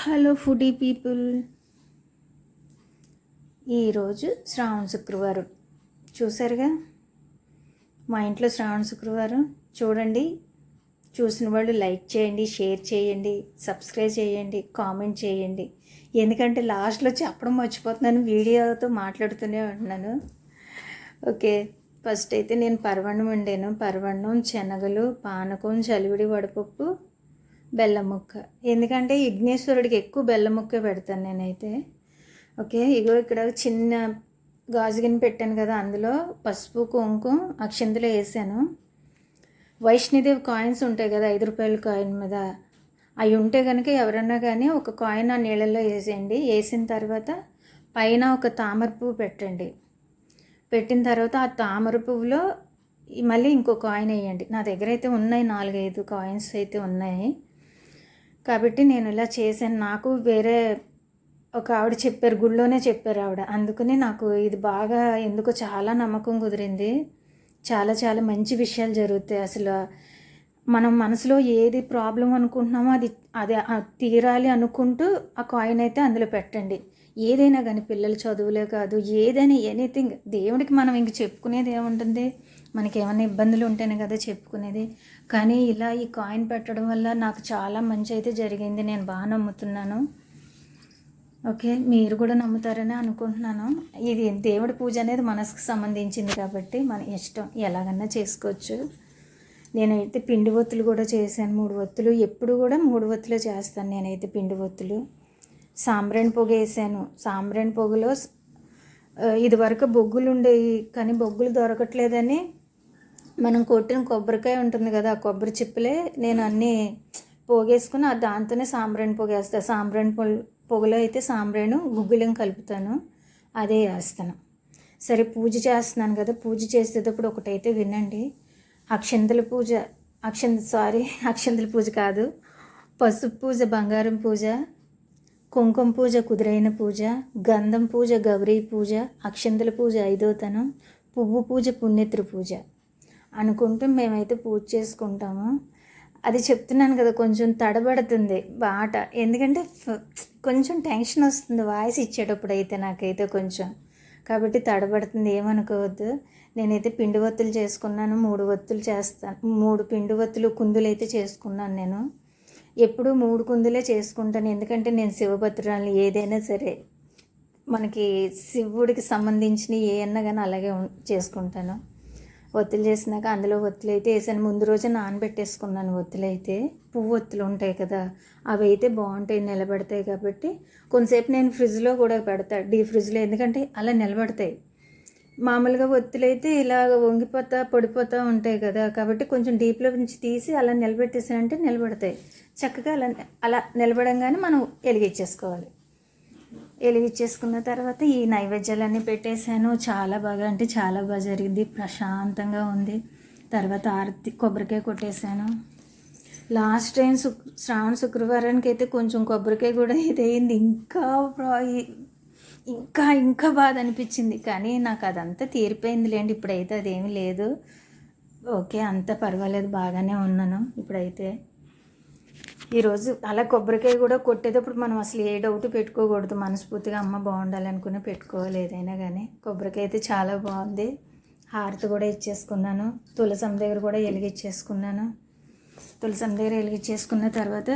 Hello foodie people. ఈరోజు శ్రావణ శుక్రవారం చూసారుగా. మా ఇంట్లో శ్రావణ శుక్రవారం చూడండి. చూసిన వాళ్ళు లైక్ చేయండి, షేర్ చేయండి, సబ్స్క్రైబ్ చేయండి, కామెంట్ చేయండి. ఎందుకంటే లాస్ట్లో చెప్పడం మర్చిపోతున్నాను, వీడియోతో మాట్లాడుతూనే ఉంటున్నాను. ఓకే, ఫస్ట్ అయితే నేను పరవన్నం వండాను. పరవన్నం, శనగలు, పానకం, చలివిడి వడపప్పు, బెల్లం ముక్క. ఎందుకంటే విఘ్నేశ్వరుడికి ఎక్కువ బెల్లం ముక్క పెడతాను నేనైతే. ఓకే, ఇగో ఇక్కడ చిన్న గాజు గిన్నె పెట్టాను కదా, అందులో పసుపు, కుంకుమ, అక్షంతలు వేసాను. వైష్ణోదేవి కాయిన్స్ ఉంటాయి కదా, 5 రూపాయల కాయిన్ మీద, అవి ఉంటే కనుక ఎవరన్నా కానీ ఒక కాయిన్ ఆ నీళ్ళల్లో వేసేయండి. వేసిన తర్వాత పైన ఒక తామర పువ్వు పెట్టండి. పెట్టిన తర్వాత ఆ తామర పువ్వులో మళ్ళీ ఇంకో కాయిన్ వేయండి. నా దగ్గర అయితే ఉన్నాయి, 4-5 కాయిన్స్ అయితే ఉన్నాయి. కాబట్టి నేను ఇలా చేశాను. నాకు వేరే ఒక ఆవిడ చెప్పారు, గుళ్ళోనే చెప్పారు ఆవిడ. అందుకని నాకు ఇది బాగా ఎందుకో చాలా నమ్మకం కుదిరింది. చాలా చాలా మంచి విషయాలు జరుగుతాయి. అసలు మనం మనసులో ఏది ప్రాబ్లం అనుకుంటున్నామో అది అది తీరాలి అనుకుంటూ ఆ కాయిన్ అయితే అందులో పెట్టండి. ఏదైనా కానీ, పిల్లల చదువులే కాదు, ఏదైనా ఎనీథింగ్, దేవుడికి మనం ఇంక చెప్పుకునేది ఏముంటుంది, మనకి ఏమైనా ఇబ్బందులు ఉంటేనే కదా చెప్పుకునేది. కానీ ఇలా ఈ కాయిన్ పెట్టడం వల్ల నాకు చాలా మంచి అయితే జరిగింది. నేను బాగా నమ్ముతున్నాను. ఓకే, మీరు కూడా నమ్ముతారని అనుకుంటున్నాను. ఇది దేవుడి పూజ అనేది మనసుకు సంబంధించింది కాబట్టి మన ఇష్టం, ఎలాగన్నా చేసుకోవచ్చు. నేనైతే పిండి ఒత్తులు కూడా చేశాను, 3 ఒత్తులు. ఎప్పుడు కూడా 3 ఒత్తులు చేస్తాను నేనైతే పిండి ఒత్తులు. సాంబ్రాణి పొగ వేసాను. సాంబ్రాణి పొగలో ఇదివరకు బొగ్గులు ఉండేవి, కానీ బొగ్గులు దొరకట్లేదని మనం కొట్టిన కొబ్బరికాయ ఉంటుంది కదా, ఆ కొబ్బరి చిప్పలే నేను అన్నీ పోగేసుకుని దాంతోనే సాంబ్రాణి పొగ వేస్తాను. సాంబ్రాణి పొగలో అయితే సాంబ్రాణి గుగ్గులం కలుపుతాను, అదే వేస్తాను. సరే, పూజ చేస్తున్నాను కదా, పూజ చేసేటప్పుడు ఒకటైతే వినండి. అక్షంతల పూజ, అక్షంతల పూజ కాదు, పసుపు పూజ బంగారం పూజ, కుంకుమ పూజ కుదురైన పూజ, గంధం పూజ గౌరీ పూజ, అక్షంతల పూజ 5వ తనం, పువ్వు పూజ పుణ్యత్రి పూజ అనుకుంటూ మేమైతే పూజ చేసుకుంటాము. అది చెప్తున్నాను కదా, కొంచెం తడబడుతుంది బాట, ఎందుకంటే కొంచెం టెన్షన్ వస్తుంది వాయిస్ ఇచ్చేటప్పుడు అయితే నాకైతే కొంచెం, కాబట్టి తడబడుతుంది, ఏమనుకోవద్దు. నేనైతే పిండి ఒత్తులు చేసుకున్నాను, 3 ఒత్తులు చేస్తాను. 3 పిండి ఒత్తులు కుందులు అయితే చేసుకున్నాను. నేను ఎప్పుడు 3 కుందులే చేసుకుంటాను, ఎందుకంటే నేను శివభద్రాలు. ఏదైనా సరే మనకి శివుడికి సంబంధించిన ఏమన్నా కానీ అలాగే చేసుకుంటాను. ఒత్తులు చేసినాక అందులో ఒత్తులు అయితే వేసాను. ముందు రోజు నానబెట్టేసుకున్నాను ఒత్తులు అయితే. పువ్వు ఒత్తులు ఉంటాయి కదా, అవి అయితే బాగుంటాయి, నిలబడతాయి. కాబట్టి కొంతసేపు నేను ఫ్రిడ్జ్లో కూడా పెడతాను, డీప్ ఫ్రిడ్జ్లో, ఎందుకంటే అలా నిలబడతాయి. మామూలుగా ఒత్తులు అయితే ఇలా వంగిపోతా పడిపోతూ ఉంటాయి కదా, కాబట్టి కొంచెం డీప్లో నుంచి తీసి అలా నిలబెట్టేసానంటే నిలబడతాయి చక్కగా. అలా నిలబడంగానే మనం వెలిగించేసుకోవాలి. వెలిగించేసుకున్న తర్వాత ఈ నైవేద్యాలన్నీ పెట్టేశాను. చాలా బాగా, అంటే చాలా బాగా జరిగింది, ప్రశాంతంగా ఉంది. తర్వాత ఆరతి కొబ్బరికాయ కొట్టేశాను. లాస్ట్ టైం శ్రావణ శుక్రవారానికి అయితే కొంచెం కొబ్బరికాయ కూడా ఇదయింది. ఇంకా బాధ అనిపించింది, కానీ నాకు అదంతా తీరిపోయింది లేండి. ఇప్పుడైతే అదేమీ లేదు. ఓకే, అంతా పర్వాలేదు, బాగానే ఉన్నాను ఇప్పుడైతే. ఈరోజు అలా కొబ్బరికాయ కూడా కొట్టేటప్పుడు మనం అసలు ఏ డౌట్ పెట్టుకోకూడదు, మనస్ఫూర్తిగా అమ్మ బాగుండాలనుకుని పెట్టుకోవాలి ఏదైనా కానీ. కొబ్బరికాయ అయితే చాలా బాగుంది. హారతి కూడా ఇచ్చేసుకున్నాను. తులసమ్మ దగ్గర కూడా వెలిగించేసుకున్నాను. తులసమ్మ దగ్గర వెలిగించేసుకున్న తర్వాత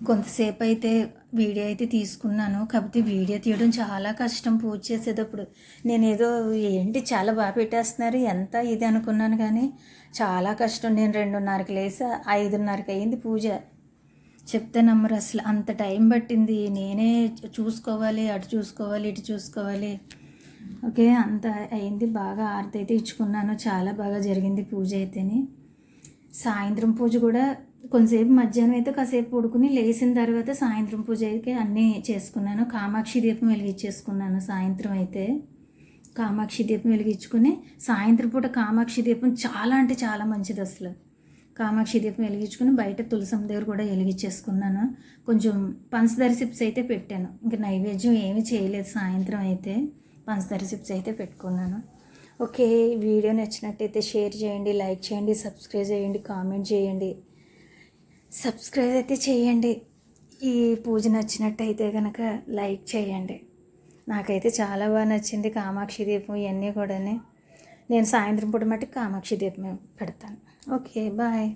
కొంతసేపు అయితే వీడియో అయితే తీసుకున్నాను. కాకపోతే వీడియో తీయడం చాలా కష్టం పూజ చేసేటప్పుడు. నేనేదో ఏంటి చాలా బాగా పెట్టేస్తున్నారు ఎంత ఇది అనుకున్నాను, కానీ చాలా కష్టం. నేను 2:30కి లేసి 5:30కి అయింది పూజ. చెప్తే నమ్మరు అసలు, అంత టైం పట్టింది. నేనే చూసుకోవాలి, అటు చూసుకోవాలి, ఇటు చూసుకోవాలి. ఓకే, అంత అయింది. బాగా ఆరతి అయితే ఇచ్చుకున్నాను. చాలా బాగా జరిగింది పూజ అయితేని. సాయంత్రం పూజ కూడా కొంతసేపు, మధ్యాహ్నం అయితే కాసేపు పడుకుని లేచిన తర్వాత సాయంత్రం పూజ అయితే అన్నీ చేసుకున్నాను. కామాక్షి దీపం వెలిగించేసుకున్నాను సాయంత్రం అయితే. కామాక్షి దీపం వెలిగించుకుని సాయంత్రం పూట కామాక్షి దీపం చాలా అంటే చాలా మంచిది అసలు. కామాక్షి దీపం వెలిగించుకుని బయట తులసమ్మ దగ్గర కూడా వెలిగించేసుకున్నాను. కొంచెం పంచదార చిప్స్ అయితే పెట్టాను. ఇంకా నైవేద్యం ఏమీ చేయలేదు సాయంత్రం అయితే. పంచదార చిప్స్ అయితే పెట్టుకున్నాను. ఓకే, వీడియో నచ్చినట్టయితే షేర్ చేయండి, లైక్ చేయండి, సబ్స్క్రైబ్ చేయండి, కామెంట్ చేయండి. సబ్స్క్రైబ్ అయితే చేయండి. ఈ పూజ నచ్చినట్టయితే కనుక లైక్ చేయండి. నాకైతే చాలా బాగా నచ్చింది కామాక్షి దీపం ఇవన్నీ కూడా. నేను సాయంత్రం పూట మట్టుకు కామాక్షి దీపం పెడతాను. Okay, bye.